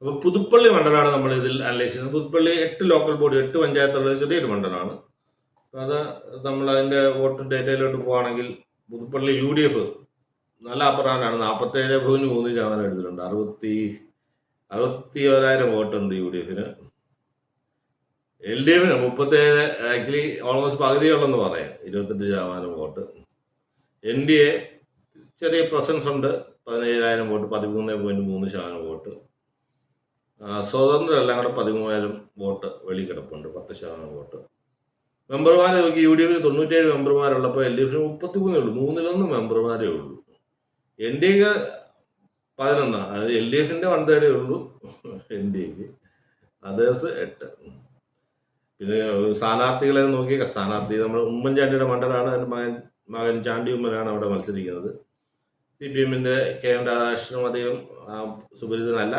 അപ്പോൾ പുതുപ്പള്ളി മണ്ഡലമാണ് നമ്മൾ ഇതിൽ അനലൈസ് ചെയ്യുന്നത്. പുതുപ്പള്ളി 8 ലോക്കൽ ബോഡി 8 പഞ്ചായത്തുള്ള ചെറിയൊരു മണ്ഡലമാണ്. അത് നമ്മൾ അതിൻ്റെ വോട്ട് ഡേറ്റയിലോട്ട് പോവുകയാണെങ്കിൽ പുതുപ്പള്ളി UDF നല്ല അപ്പറാനാണ്. 47.3% എടുത്തിട്ടുണ്ട്. 61,000 വോട്ടുണ്ട് UDFന്. LDFന് 37, ആക്ച്വലി ഓൾമോസ്റ്റ് പകുതിയുള്ളെന്ന് പറയാം, 28% വോട്ട്. NDA ചെറിയ പ്രസൻസ് ഉണ്ട്, 17,000 വോട്ട്, 13.3% വോട്ട്. സ്വതന്ത്രരെല്ലാം കൂടെ 13,000 വോട്ട് വെളിക്കിടപ്പുണ്ട്, 10% വോട്ട്. മെമ്പർമാർ നോക്കി UDFന് 97 മെമ്പർമാരുള്ളപ്പോൾ LDFന് 33 ഉള്ളൂ, 3-1 മെമ്പർമാരേ ഉള്ളൂ. NDAക്ക് 11, അതായത് LDFന്റെ 1/3 ഉള്ളൂ NDAക്ക്, അതേഴ്സ് 8. പിന്നെ സ്ഥാനാർത്ഥികളെ നോക്കി, സ്ഥാനാർത്ഥി നമ്മൾ ഉമ്മൻചാണ്ടിയുടെ മണ്ഡലമാണ്. എൻ്റെ മകൻ ചാണ്ടി ഉമ്മനാണ് അവിടെ മത്സരിക്കുന്നത്. CPMന്റെ KM രാധാകൃഷ്ണനും അധികം സുപരിചിതനല്ല.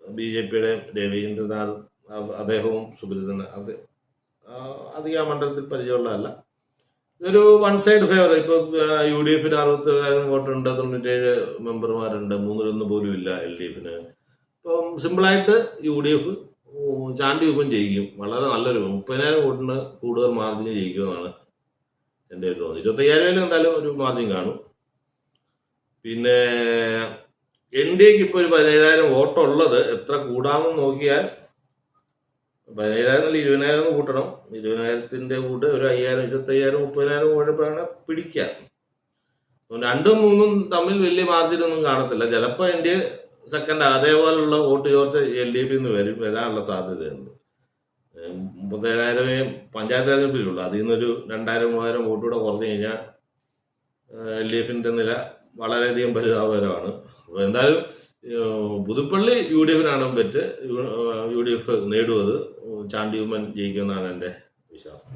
BJPയുടെ രവീന്ദ്രനാഥ് അദ്ദേഹവും സുപരിചിതന, അത് അധികം ആ മണ്ഡലത്തിൽ പരിചയമുള്ളതല്ല. ഇതൊരു വൺ സൈഡ് ഫേവർ. ഇപ്പോൾ UDFന് 67,000 വോട്ടുണ്ട്, 97 മെമ്പർമാരുണ്ട്, 3-1 പോലും ഇല്ല LDFന്. ഇപ്പം സിമ്പിളായിട്ട് UDF ചാണ്ടി ഉമ്മൻ ജയിക്കും. വളരെ നല്ലൊരു 30,000 വോട്ടിന് കൂടുതൽ മാർജിന് ജയിക്കുമെന്നാണ് എൻ്റെ ഒരു തോന്നുന്നത്. 25,000 എന്തായാലും ഒരു മാർജിൻ കാണും. പിന്നെ NDAക്ക് ഇപ്പോൾ ഒരു 17,000 വോട്ടുള്ളത്. എത്ര കൂടാമെന്ന് നോക്കിയാൽ 17,000 20,000 കൂട്ടണം. 20,000ന്റെ കൂട്ട് ഒരു 5,000, 25,000, 30,000 വോട്ടപ്പോഴാണ് പിടിക്കാം. 2ഉം 3ഉം തമ്മിൽ വലിയ മാർജിനൊന്നും കാണത്തില്ല. ചിലപ്പോൾ NDA സെക്കൻഡ്, അതേപോലുള്ള വോട്ട് ചോർച്ച LDFിൽ നിന്ന് വരാനുള്ള സാധ്യതയുണ്ട്. 37,000 പഞ്ചായത്ത് തെരഞ്ഞെടുപ്പിലുള്ളൂ. അതിൽ നിന്നൊരു 2,000-3,000 വോട്ടുകൂടെ കുറഞ്ഞു കഴിഞ്ഞാൽ LDFിന്റെ നില വളരെയധികം പരിതാപകരമാണ്. അപ്പോൾ എന്തായാലും പുതുപ്പള്ളി UDFനാണ് ബെറ്റ്. UDF നേടുന്നത്, ചാണ്ടി ഉമ്മൻ ജയിക്കുമെന്നാണ് എൻ്റെ വിശ്വാസം.